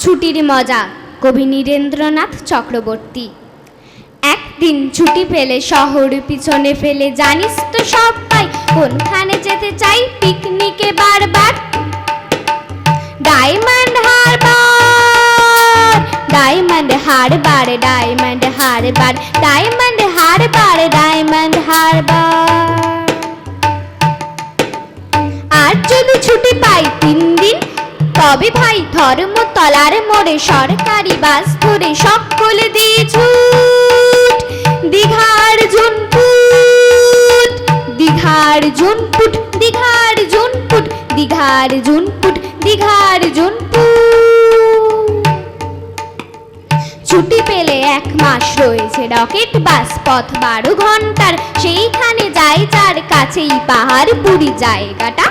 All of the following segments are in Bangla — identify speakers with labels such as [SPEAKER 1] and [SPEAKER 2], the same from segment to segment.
[SPEAKER 1] ছুটির মজা, কবি নীরেন্দ্রনাথ চক্রবর্তী। একদিন ছুটি পেলে শহর পিছনে ফেলে, জানিস তো সবাই কোনখানে যেতে চাই পিকনিকে বারবার? ডায়মন্ড হারবার, ডায়মন্ড হারবার, ডায়মন্ড হারবার, ডায়মন্ড হারবার, ডায়মন্ড হারবার। আর যদি ছুটি পাই 3 দিন, তবে ভাই ধর্মতলার মোড়ে সরকারি বাস ধরে সকলে দিয়ে ছুট দীঘার জুনপুট, দীঘার জুনপুট, দীঘার জুনপুট, দীঘার জুনপুট, দীঘার জুনপুট। ছুটি পেলে 1 মাস রয়েছে রকেট বাস, পথ 12 ঘন্টার, সেইখানে যাই যার কাছেই পাহাড়পুরি। জায়গাটা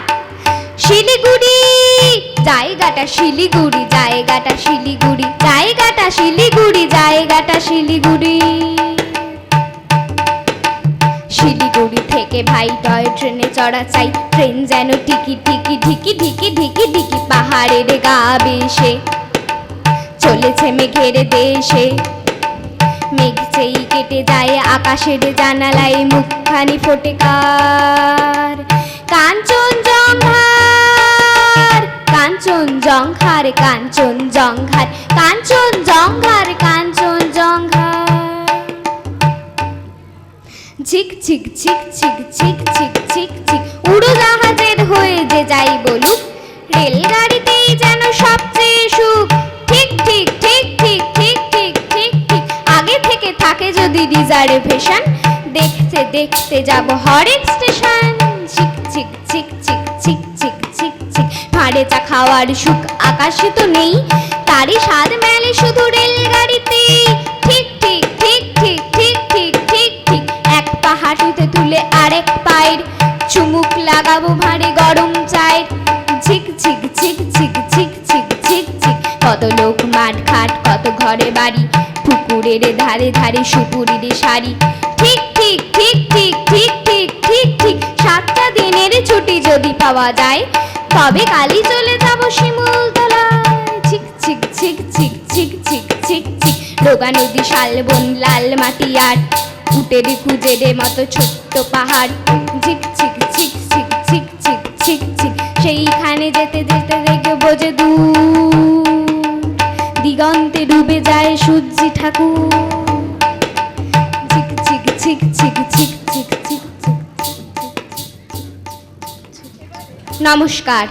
[SPEAKER 1] শিলিগুড়ি, জায়গাটা শিলিগুড়ি, জায়গাটা শিলিগুড়ি, জায়গাটা শিলিগুড়ি, জায়গাটা শিলিগুড়ি। শিলিগুড়ি থেকে ভাই টয় ট্রেনে চড়া চাই, ট্রেন যেন টিকি টিকি ঢিকি ঢিকি ঢিকি ঢিকি পাহাড়ের গা বেশে চলেছে মেঘের দেশে। মেঘ চেই কেটে যায় আকাশের জানালায়, মুখখানি ফোটে কার? কাঞ্চনজঙ্ঘার, কাঞ্চনজঙ্ঘার, কাঞ্চনজঙ্ঘার, কাঞ্চনজঙ্ঘার, কাঞ্চনজঙ্ঘার। ঝিক ঝিক ঝিক ঝিক ঝিক ঝিক ঝিক ঝিক উড়োজাহাজের হয়ে যে যাই বলুক, রেলগাড়িতেই যেন সবচেয়ে সুখ। ঠিক ঠিক ঠিক ঠিক ঠিক ঠিক ঠিক ঠিক আগে থেকে থাকে যদি রিজার্ভেশন, দেখতে দেখতে যাব হরেক স্টেশন। ঝিক ঝিক ঝিক ঝিক ঝিক ঝিক ঝিক ঝিক ভাঁড়ে চা খাওয়ার সুখ আকাশে তো নেই, তারই স্বাদ মেলে শুধু রেলগাড়িতে। ঠিক ঠিক ঠিক ঠিক ঠিক ঠিক ঠিক ঠিক এক পা হাঁটুতে তুলে আরেক পায়ের চুমুক লাগাবো ভাঁড়ে গরম চায়ের। ঝিক ঝিক ঝিক ঝিক ঝিক ঝিক ঝিক ঝিক কত লোক মাঠ ঘাট, কত ঘরে বাড়ি, পুকুরের ধারে ধারে সুপুরির শাড়ি। ঠিক ঠিক ঠিক ঠিক ঠিক ঠিক ঠিক ঠিক 7টা দিনের ছুটি যদি পাওয়া যায়, তবে কালই চলে যাব শিমুলতলায়। ঝিক ঝিক ঝিক ঝিক ঝিক ঝিক ঝিক ঝিক রোগা নদী, শালবন, লাল মাটি আর উটের খুঁজের মতো ছোট্ট পাহাড়। ঝিক ঝিক ঝিক ঝিক ঝিক ঝিক ঝিক ঝিক সেইখানে যেতে যেতে দেখবো যে দূর দিগন্তে ডুবে যায় সূর্যি ঠাকুর। ঝিক ঝিক ঝিক ঝিক ঝিক ঝিক ঝিক। নমস্কার।